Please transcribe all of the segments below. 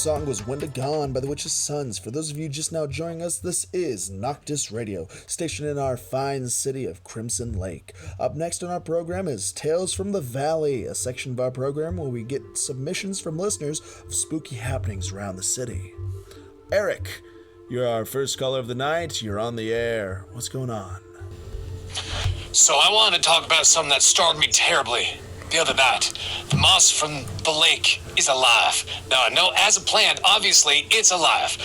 song was Winda Gone by the Witch's Sons. For those of you just now joining us, this is Noctus Radio, stationed in our fine city of Crimson Lake. Up next on our program is Tales from the Valley, a section of our program where we get submissions from listeners of spooky happenings around the city. Eric, you're our first caller of the night. You're on the air. What's going on? So I wanted to talk about something that startled me terribly the other night. The moss from the lake is alive. Now I know as a plant, obviously it's alive,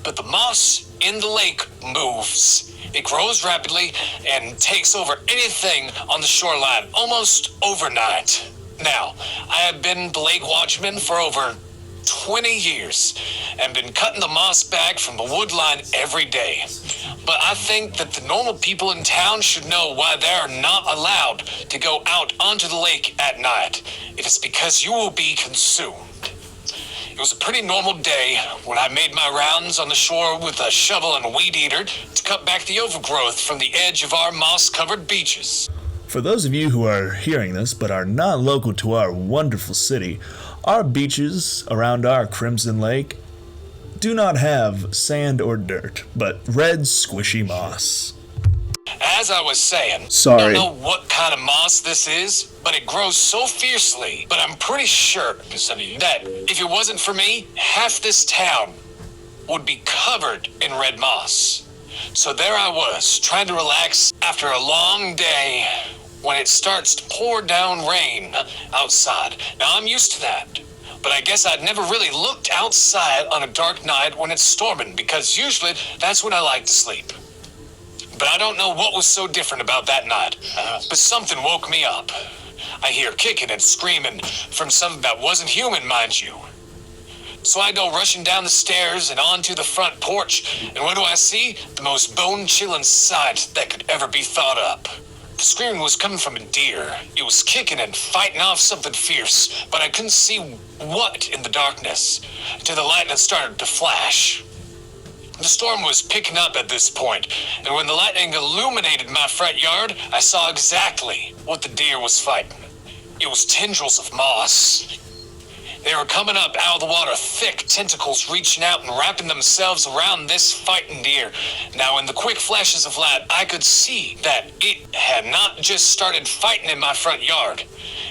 but the moss in the lake moves. It grows rapidly and takes over anything on the shoreline almost overnight. Now, I have been the lake watchman for over 20 years and been cutting the moss back from the wood line every day. But I think that the normal people in town should know why they are not allowed to go out onto the lake at night. It is because you will be consumed. It was a pretty normal day when I made my rounds on the shore with a shovel and weed eater to cut back the overgrowth from the edge of our moss-covered beaches. For those of you who are hearing this but are not local to our wonderful city, our beaches around our Crimson Lake do not have sand or dirt, but red squishy moss. As I was saying, Sorry. I don't know what kind of moss this is, but it grows so fiercely. But I'm pretty sure that if it wasn't for me, half this town would be covered in red moss. So there I was, trying to relax after a long day when it starts to pour down rain outside. Now I'm used to that, but I guess I'd never really looked outside on a dark night when it's storming, because usually that's when I like to sleep. But I don't know what was so different about that night, but something woke me up. I hear kicking and screaming from something that wasn't human, mind you. So I go rushing down the stairs and onto the front porch, and what do I see? The most bone-chilling sight that could ever be thought up. The scream was coming from a deer. It was kicking and fighting off something fierce, but I couldn't see what in the darkness, until the lightning started to flash. The storm was picking up at this point, and when the lightning illuminated my front yard, I saw exactly what the deer was fighting. It was tendrils of moss. They were coming up out of the water, thick tentacles reaching out and wrapping themselves around this fighting deer. Now, in the quick flashes of light, I could see that it had not just started fighting in my front yard.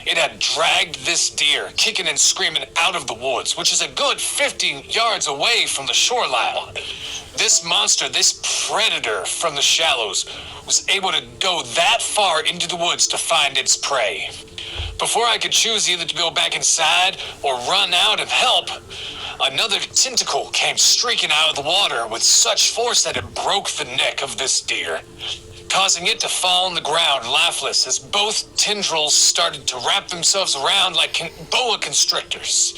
It had dragged this deer, kicking and screaming, out of the woods, which is a good 50 yards away from the shoreline. This monster, this predator from the shallows, was able to go that far into the woods to find its prey. Before I could choose either to go back inside or run out and help, another tentacle came streaking out of the water with such force that it broke the neck of this deer, causing it to fall on the ground lifeless as both tendrils started to wrap themselves around like boa constrictors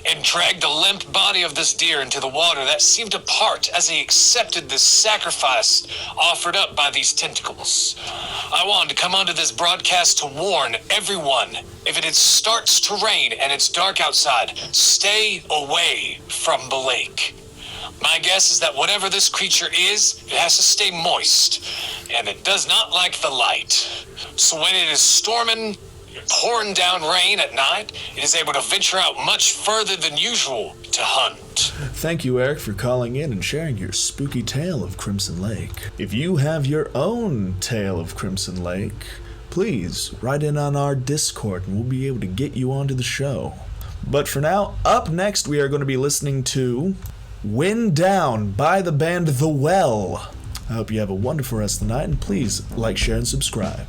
and dragged the limp body of this deer into the water that seemed to part as he accepted this sacrifice offered up by these tentacles. I wanted to come onto this broadcast to warn everyone, if it starts to rain and it's dark outside, stay away from the lake. My guess is that whatever this creature is, it has to stay moist, and it does not like the light. So when it is storming, pouring down rain at night, it is able to venture out much further than usual to hunt. Thank you, Eric, for calling in and sharing your spooky tale of Crimson Lake. If you have your own tale of Crimson Lake, please write in on our Discord and we'll be able to get you onto the show. But for now, up next we are going to be listening to Wind Down by the band The Well. I hope you have a wonderful rest of the night, and please like, share, and subscribe.